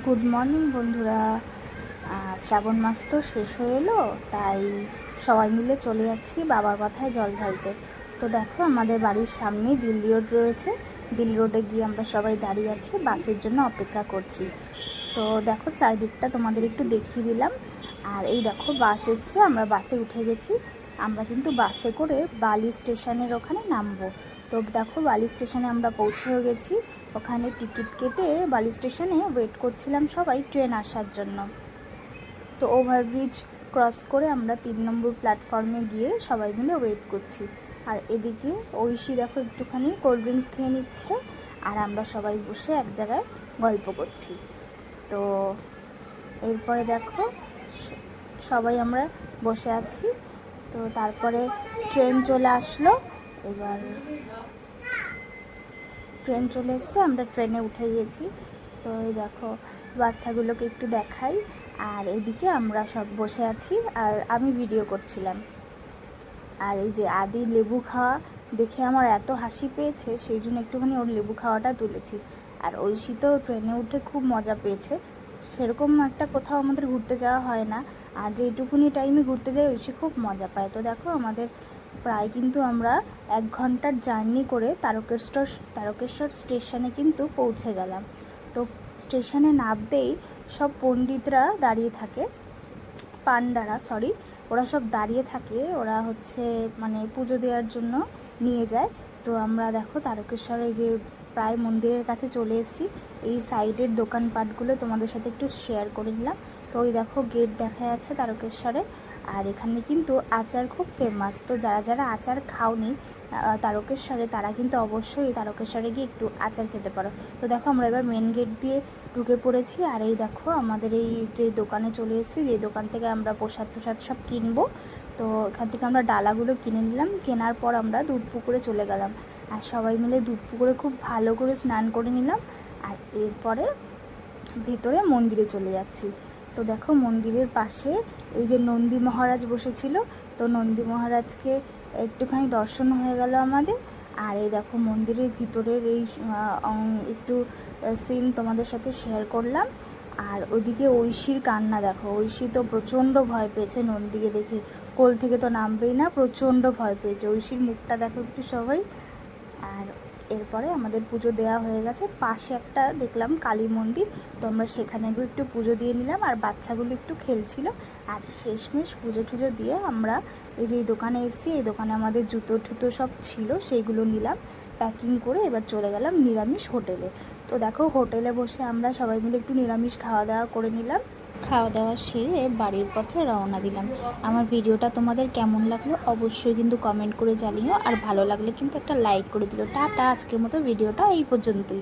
Good morning বন্ধুরা। শ্রাবণ মাস তো শেষ হয়ে এলো, তাই সবাই মিলে চলে যাচ্ছি বাবার মাথায় জল ঢালতে। তো দেখো আমাদের বাড়ির সামনেই দিল্লি রোড রয়েছে। দিল্লি রোডে গিয়ে আমরা সবাই দাঁড়িয়ে আছি, বাসের জন্য অপেক্ষা করছি। তো দেখো চারিদিকটা তোমাদের একটু দেখিয়ে দিলাম। আর এই দেখো বাস এসছে, আমরা বাসে উঠে গেছি। আমরা কিন্তু বাসে করে বালি স্টেশনের ওখানে নামবো। তো দেখো বালি স্টেশনে আমরা পৌঁছেও গেছি। ওখানে টিকিট কেটে বালি স্টেশনে ওয়েট করছিলাম সবাই ট্রেন আসার জন্য। তো ওভারব্রিজ ক্রস করে আমরা 3 নম্বর প্ল্যাটফর্মে গিয়ে সবাই মিলে ওয়েট করছি। আর এদিকে ঐশী দেখো একটুখানি কোল্ড ড্রিঙ্কস খেয়ে নিচ্ছে, আর আমরা সবাই বসে এক জায়গায় গল্প করছি। তো এরপরে দেখো সবাই আমরা বসে আছি। তো তারপরে ট্রেন চলে আসলো। এবার ট্রেন চলে এসছে, আমরা ট্রেনে উঠে গেছি। তো এই দেখো বাচ্চাগুলোকে একটু দেখাই। আর এদিকে আমরা সব বসে আছি আর আমি ভিডিও করছিলাম। আর এই যে আদি লেবু খাওয়া দেখে আমার এত হাসি পেয়েছে, সেই জন্য একটুখানি ওর লেবু খাওয়াটা তুলেছি। আর ঐশী তো ট্রেনে উঠে খুব মজা পেয়েছে। সেরকম একটা কোথাও আমাদের ঘুরতে যাওয়া হয় না, আর যেটুকুনি টাইমে ঘুরতে যাই ঐশী খুব মজা পায়। তো দেখো আমাদের প্রায় কিন্তু আমরা 1 ঘন্টার জার্নি করে তারকেশ্বর স্টেশনে কিন্তু পৌঁছে গেলাম। তো স্টেশনে নামতেই সব পণ্ডিতরা দাঁড়িয়ে থাকে, পান্ডারা সরি, ওরা সব দাঁড়িয়ে থাকে। ওরা হচ্ছে মানে পুজো দেওয়ার জন্য নিয়ে যায়। তো আমরা দেখো তারকেশ্বরে যে প্রায় মন্দিরের কাছে চলে এসেছি। এই সাইডের দোকানপাটগুলো তোমাদের সাথে একটু শেয়ার করে নিলাম। তো ওই দেখো গেট দেখা যাচ্ছে তারকেশ্বরে। আর এখানে কিন্তু আচার খুব ফেমাস। তো যারা যারা আচার খাওনি তারকেশ্বরে, তারা কিন্তু অবশ্যই তারকেশ্বরে গিয়ে একটু আচার খেতে পারো। তো দেখো আমরা এবার মেন গেট দিয়ে ঢুকে পড়েছি। আর এই দেখো আমাদের এই যে দোকানে চলে এসেছি, যে দোকান থেকে আমরা প্রসাদ সব কিনবো। তো এখান থেকে আমরা ডালাগুলো কিনে নিলাম। কেনার পর আমরা দুধ পুকুরে চলে গেলাম, আর সবাই মিলে দুধ পুকুরে খুব ভালো করে স্নান করে নিলাম। আর এরপরে ভেতরে মন্দিরে চলে যাচ্ছি। তো দেখো মন্দিরের পাশে এই যে নন্দী মহারাজ বসেছিল, তো নন্দী মহারাজকে একটুখানি দর্শন হয়ে গেল আমাদের। আর এই দেখো মন্দিরের ভিতরের এই একটু সিন তোমাদের সাথে শেয়ার করলাম। আর ওদিকে ঐশীর কান্না দেখো, ঐশী তো প্রচণ্ড ভয় পেয়েছে নন্দীকে দেখে, কোল থেকে তো নামবেই না, প্রচণ্ড ভয় পেয়েছে। ঐশীর মুখটা দেখো একটু সবাই। আর এরপরে আমাদের পুজো দেওয়া হয়ে গেছে। পাশে একটা দেখলাম কালী মন্দির, তো আমরা সেখানে গিয়ে একটু পুজো দিয়ে নিলাম। আর বাচ্চাগুলো একটু খেলছিল। আর শেষমেশ পুজো টুজো দিয়ে আমরা এই যে দোকানে এসেছি, এই দোকানে আমাদের জুতো টুতো সব ছিল, সেইগুলো নিলাম, প্যাকিং করে এবার চলে গেলাম নিরামিষ হোটেলে। তো দেখো হোটেলে বসে আমরা সবাই মিলে একটু নিরামিষ খাওয়া দাওয়া করে নিলাম। খাওয়া দাওয়া সেরে বাড়ির পথে রওনা দিলাম। আমার ভিডিওটা তোমাদের কেমন লাগলো অবশ্যই কিন্তু কমেন্ট করে জানিও, আর ভালো লাগলে কিন্তু একটা লাইক করে দিও। টাটা, আজকের মতো ভিডিওটা এই পর্যন্তই।